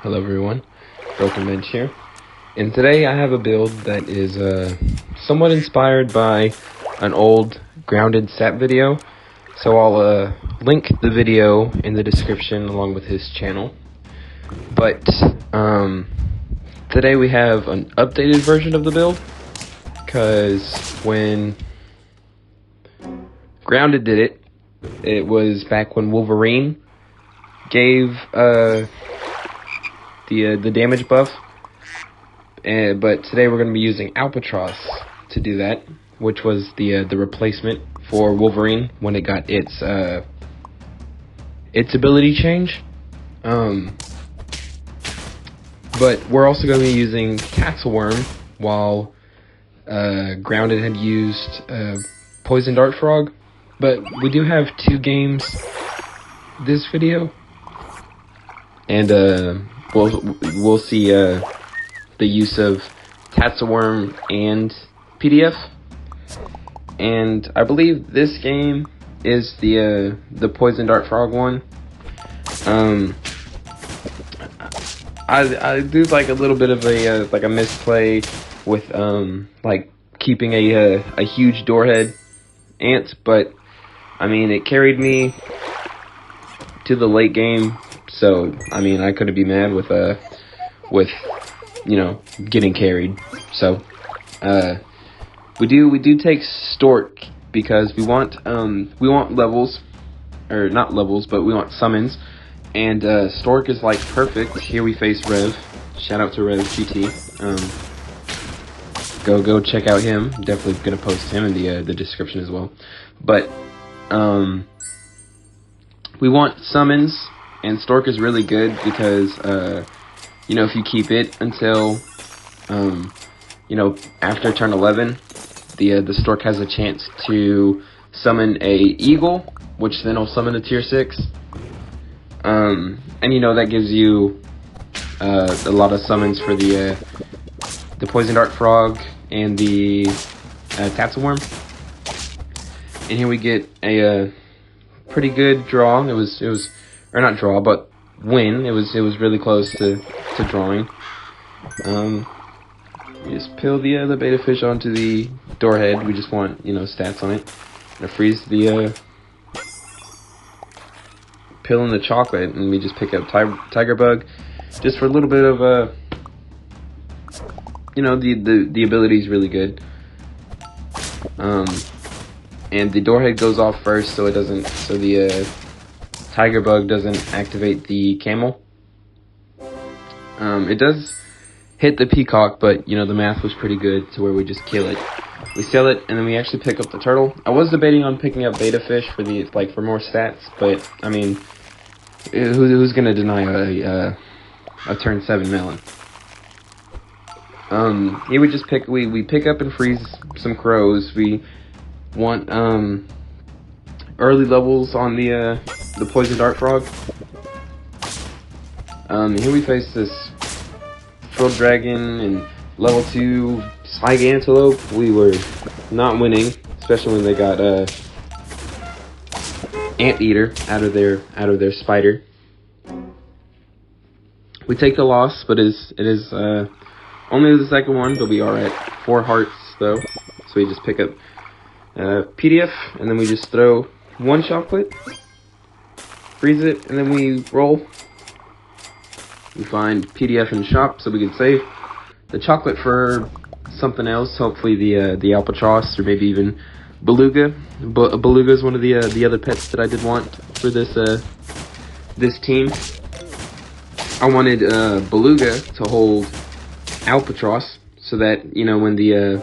Hello everyone, Broken Bench here, and today I have a build that is somewhat inspired by an old Grounded Sap video, so I'll link the video in the description along with his channel. But today we have an updated version of the build, because when Grounded did it, it was back when Wolverine gave the damage buff, but today we're going to be using Albatross to do that, which was the replacement for Wolverine when it got its ability change. But we're also going to be using Tattleworm while Grounded had used Poison Dart Frog. But we do have two games this video, and we'll see the use of Tattleworm and PDF. And I believe this game is the Poison Dart Frog one. I do like a little bit of a misplay with like keeping a huge Doorhead ant, but I mean it carried me to the late game, so I mean I couldn't be mad with you know, getting carried. So we do take Stork because we want levels, or not levels, but we want summons, and Stork is like perfect. Here we face Rev. Shout out to Rev GT. Go check out him. Definitely gonna post him in the description as well. But we want summons, and Stork is really good because you know, if you keep it until you know, after turn 11, the Stork has a chance to summon a Eagle, which then will summon a tier 6. And you know, that gives you a lot of summons for the Poison Dart Frog and the Tattleworm. And here we get a pretty good draw. It was or not draw, but win. It was really close to drawing. We just peel the beta fish onto the Doorhead. We just want, you know, stats on it. And freeze the pill in the chocolate, and we just pick up Tiger Bug, just for a little bit of you know, the ability is really good. And the Doorhead goes off first, so it doesn't, so the Tiger Bug doesn't activate the camel. It does hit the Peacock, but you know, the math was pretty good to where we just kill it. We sell it, and then we actually pick up the turtle. I was debating on picking up beta fish for the for more stats, but I mean, who's gonna deny a turn 7 melon? Here we just we pick up and freeze some crows. We want early levels on the Poison Dart Frog. Here we face this Frilled Dragon and level 2 Slag Antelope. We were not winning, especially when they got Anteater out of their spider. We take the loss, but it is only the second one, but we are at 4 hearts though, so we just pick up PDF, and then we just throw 1 chocolate, freeze it, and then we roll. We find PDF in the shop, so we can save the chocolate for something else. Hopefully the Albatross, or maybe even Beluga. Beluga is one of the other pets that I did want for this this team. I wanted Beluga to hold Albatross, so that, you know, when the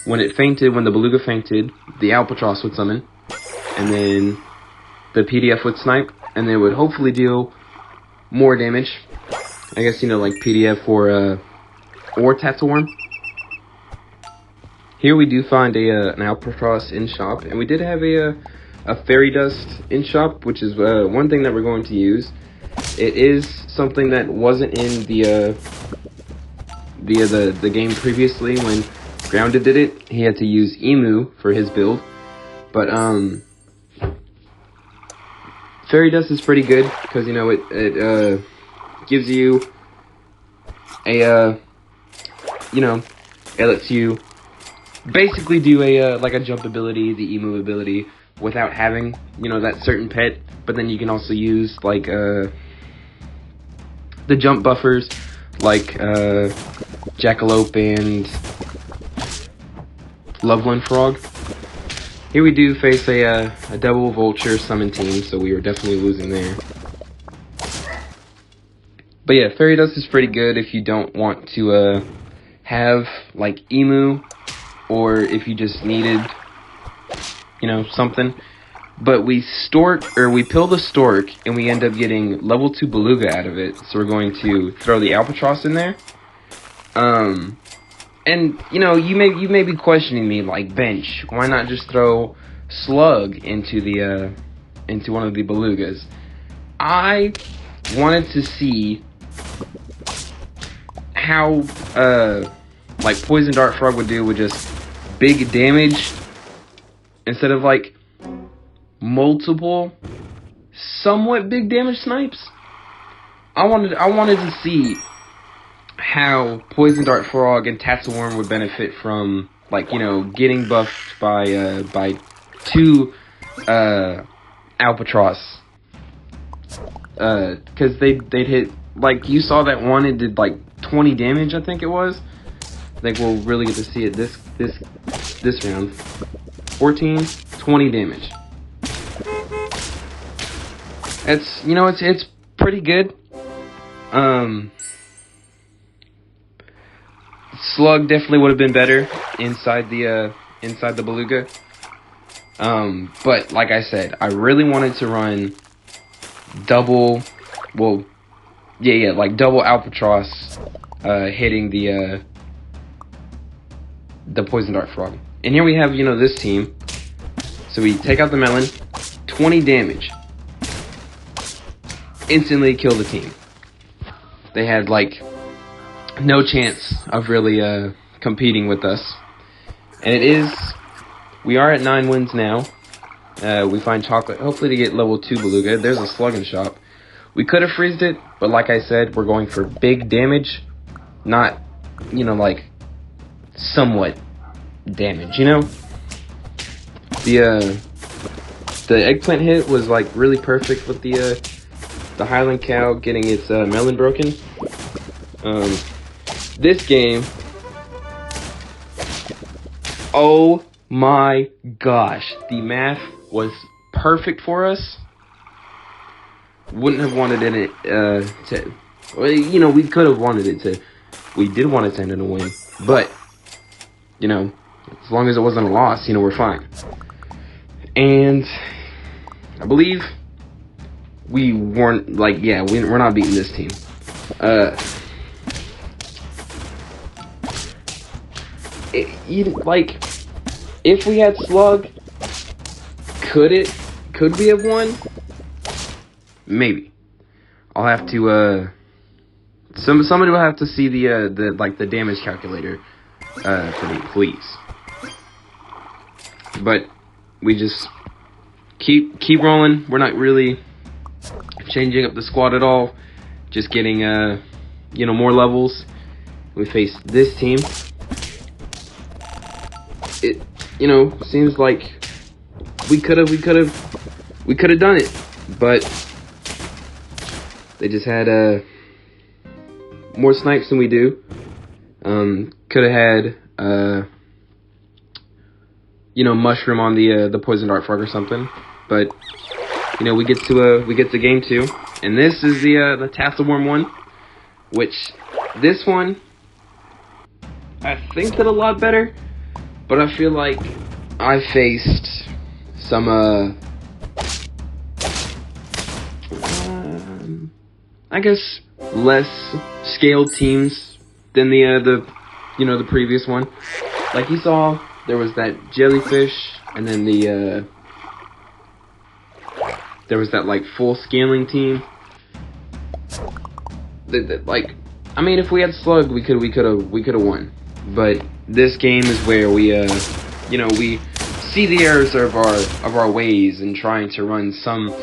Beluga fainted, the Albatross would summon, and then the PDF would snipe, and they would hopefully deal more damage. I guess, you know, like PDF or Tattleworm. Here we do find an Albatross in shop, and we did have a Fairy Dust in shop, which is one thing that we're going to use. It is something that wasn't in the game previously when Grounded did it. He had to use Emu for his build, but Fairy Dust is pretty good because, you know, it gives you a you know, it lets you basically do a like a jump ability, the E-move ability, without having, you know, that certain pet. But then you can also use like the jump buffers, like Jackalope and Loveland Frog. Here we do face a double Vulture summon team, so we are definitely losing there. But yeah, Fairy Dust is pretty good if you don't want to have like Emu, or if you just needed, you know, something. But we pill the Stork, and we end up getting level 2 Beluga out of it. So we're going to throw the Albatross in there. And you know, you may be questioning me, like, bench, why not just throw Slug into the into one of the Belugas? I wanted to see how like Poison Dart Frog would do with just big damage instead of like multiple somewhat big damage snipes. I wanted to see how Poison Dart Frog and Tatzelworm would benefit from, like, you know, getting buffed by 2 Albatross, because they'd hit, like, you saw that one, it did like 20 damage, I think it was. I think we'll really get to see it this round. 14, 20 damage. It's, you know, it's pretty good. Slug definitely would have been better inside the Beluga. But like I said, I really wanted to run double, well, yeah, like double Albatross, hitting the Poison Dart Frog. And here we have, you know, this team. So we take out the melon, 20 damage. Instantly kill the team. They had, like, no chance of really competing with us. And we are at 9 wins now. We find Chocolate, hopefully to get level 2 Beluga. There's a Sluggin' Shop. We could have freezed it, but like I said, we're going for big damage, not, you know, like, somewhat damage, you know? The eggplant hit was, like, really perfect with the Highland Cow getting its melon broken. This game, oh my gosh, the math was perfect for us. Wouldn't have wanted it to, well, you know, we could have wanted it to, we did want it to end in a win, but, you know, as long as it wasn't a loss, you know, we're fine. And I believe we weren't, like, yeah, we're not beating this team. Like, if we had Slug, could we have won? Maybe. I'll have to, somebody will have to see the damage calculator, for me, please. But we just keep rolling. We're not really changing up the squad at all. Just getting, you know, more levels. We face this team. It, you know, seems like we could have done it, but they just had more snipes than we do. Could have had you know, Mushroom on the Poison Dart Frog or something, but you know, we get to game 2, and this is the Tatzelworm one, which this one I think did a lot better. But I feel like I faced some, I guess, less scaled teams than the previous one. Like you saw, there was that jellyfish, and then there was that, like, full scaling team. Like, I mean, if we had Slug, we could have won. But this game is where we, you know, we see the errors of our ways in trying to run some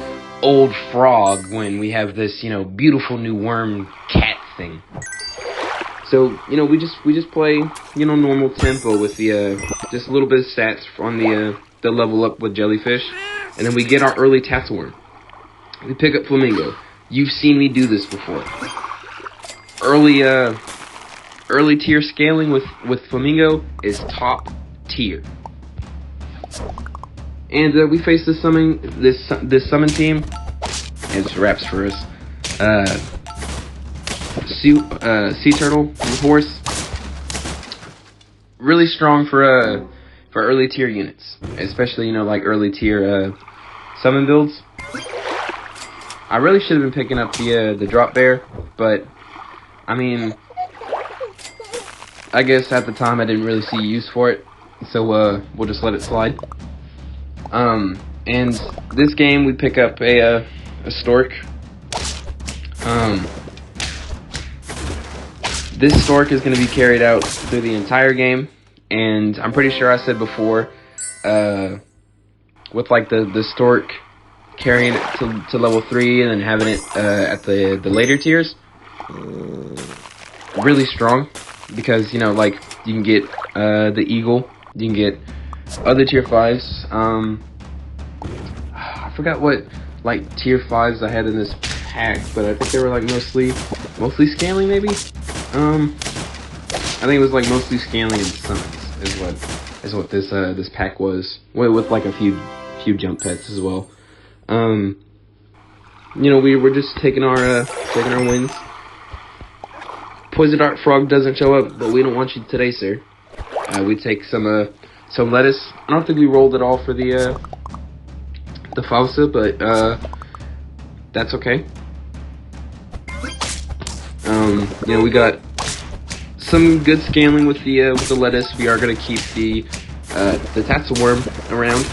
old frog when we have this, you know, beautiful new worm cat thing. So, you know, we just play, you know, normal tempo with the just a little bit of stats on the level up with jellyfish, and then we get our early tassel. We pick up flamingo. You've seen me do this before. Early tier scaling with flamingo is top tier. And we face this summon team, and it's wraps for us. Sea turtle, horse, really strong for early tier units, especially, you know, like early tier summon builds. I really should have been picking up the drop bear, but I mean, I guess at the time I didn't really see use for it, so we'll just let it slide. And this game we pick up a stork. This stork is going to be carried out through the entire game, and I'm pretty sure I said before, with like the stork carrying it to level 3 and then having it at the later tiers, really strong, because, you know, like, you can get the eagle, you can get other tier 5s. I forgot what like tier 5s I had in this pack, but I think they were like mostly scaling, maybe. I think it was like mostly scaling and summons is what this pack was, with like a few jump pets as well. You know, we're just taking our wins. Poison dart frog doesn't show up, but we don't want you today, sir. We take some lettuce. I don't think we rolled at all for the Fausta, but that's okay. You know, we got some good scaling with the lettuce. We are gonna keep the tassel worm around.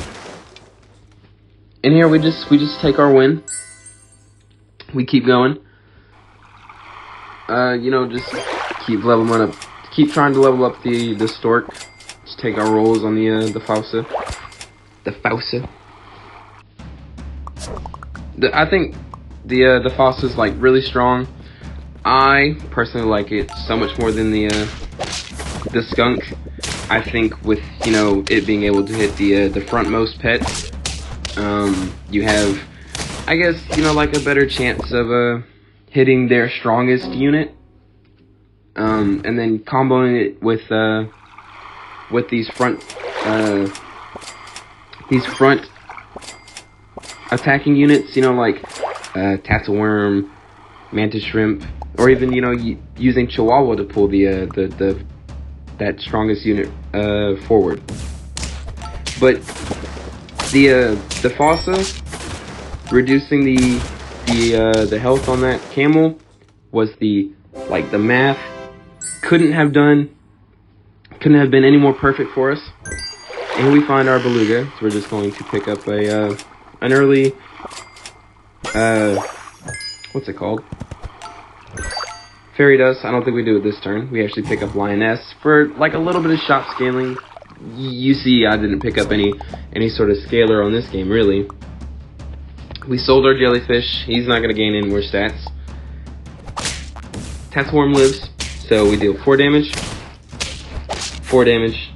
And here we just take our win. We keep going. You know, just keep leveling up. Keep trying to level up the stork. Just take our rolls on the Fausta. The Fausta. I think the Fausta is like really strong. I personally like it so much more than the skunk. I think with, you know, it being able to hit the frontmost pet, you have, I guess, you know, like a better chance of hitting their strongest unit, and then comboing it with these front attacking units, you know, like tassel worm, mantis shrimp, or even, you know, using chihuahua to pull that strongest unit forward. But the Fausta, reducing the health on that camel was the math couldn't have been any more perfect for us. And here we find our beluga, so we're just going to pick up an early what's it called? Fairy dust. I don't think we do it this turn. We actually pick up lioness for like a little bit of shop scaling. You see, I didn't pick up any sort of scaler on this game, really. We sold our jellyfish. He's not going to gain any more stats. Tassel lives, so we deal 4 damage. 4 damage.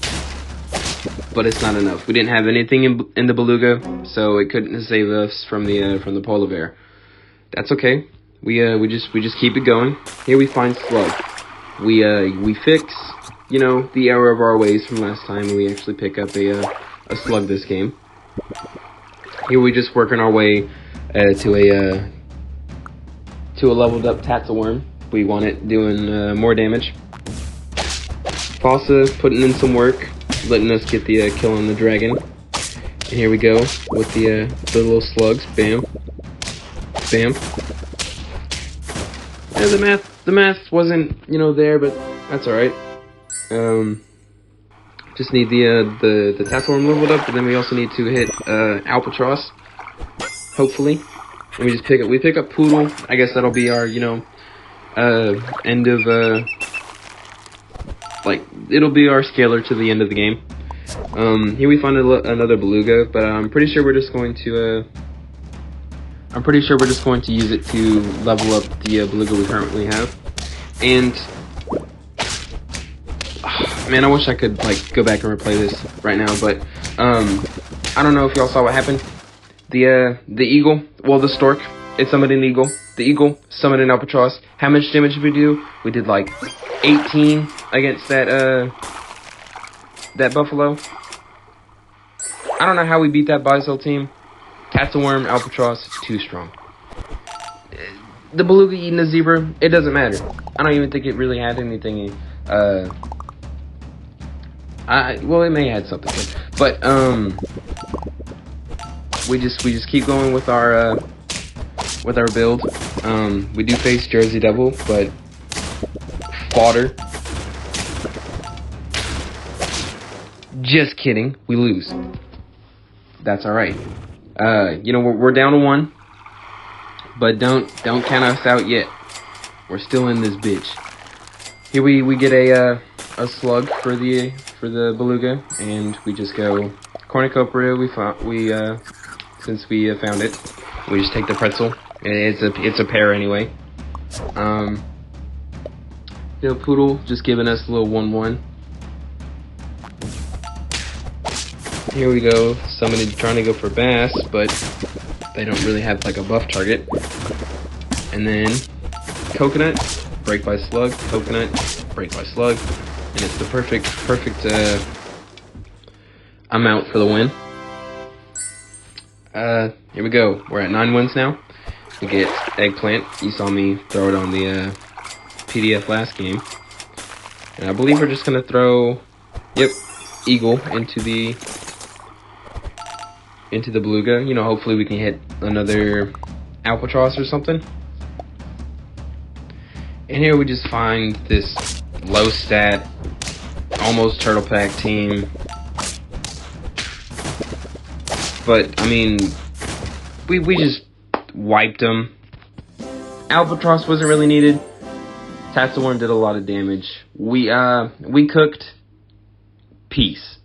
But it's not enough. We didn't have anything in the beluga, so it couldn't save us from the polar bear. That's okay. We just keep it going. Here we find slug. We fix, you know, the error of our ways from last time. We actually pick up a slug this game. Here we just working our way to a leveled up tassel worm. We want it doing more damage. Fausta putting in some work, letting us get the kill on the dragon. And here we go with the little slugs. Bam, bam. Yeah, the math wasn't, you know, there, but that's all right. Just need the tassel worm leveled up, and then we also need to hit albatross, hopefully. And we just pick up poodle. I guess that'll be our, you know, end of like, it'll be our scaler to the end of the game. Here we found another beluga, but I'm pretty sure we're just going to use it to level up the beluga we currently have. And man, I wish I could like go back and replay this right now, but I don't know if y'all saw what happened. The eagle, well, the stork, it summoned an eagle. The eagle summoned an albatross. How much damage did we do? We did like 18 against that buffalo. I don't know how we beat that Bicel team. Tatzelworm, albatross, too strong. The beluga eating a zebra, it doesn't matter. I don't even think it really had anything. Well, it may have had something good, but we just keep going with our build. We do face Jersey Devil, but fodder. Just kidding, we lose. That's all right. You know, we're down to 1, but don't count us out yet. We're still in this bitch. Here we get a slug for the beluga, and we just go cornucopia. Since we found it, we just take the pretzel. It's a pear anyway. You know, Poodle just giving us a little 1-1. Here we go. Somebody trying to go for bass, but they don't really have like a buff target. And then coconut, break by slug, coconut, break by slug, and it's the perfect amount for the win. Here we go. We're at 9 wins now. We get eggplant. You saw me throw it on the PDF last game, and I believe we're just gonna throw, yep, eagle into the beluga. You know, hopefully we can hit another albatross or something. And here we just find this low stat, almost turtle pack team. But I mean, we just wiped them. Albatross wasn't really needed. Tatzelworm did a lot of damage. We cooked. Peace.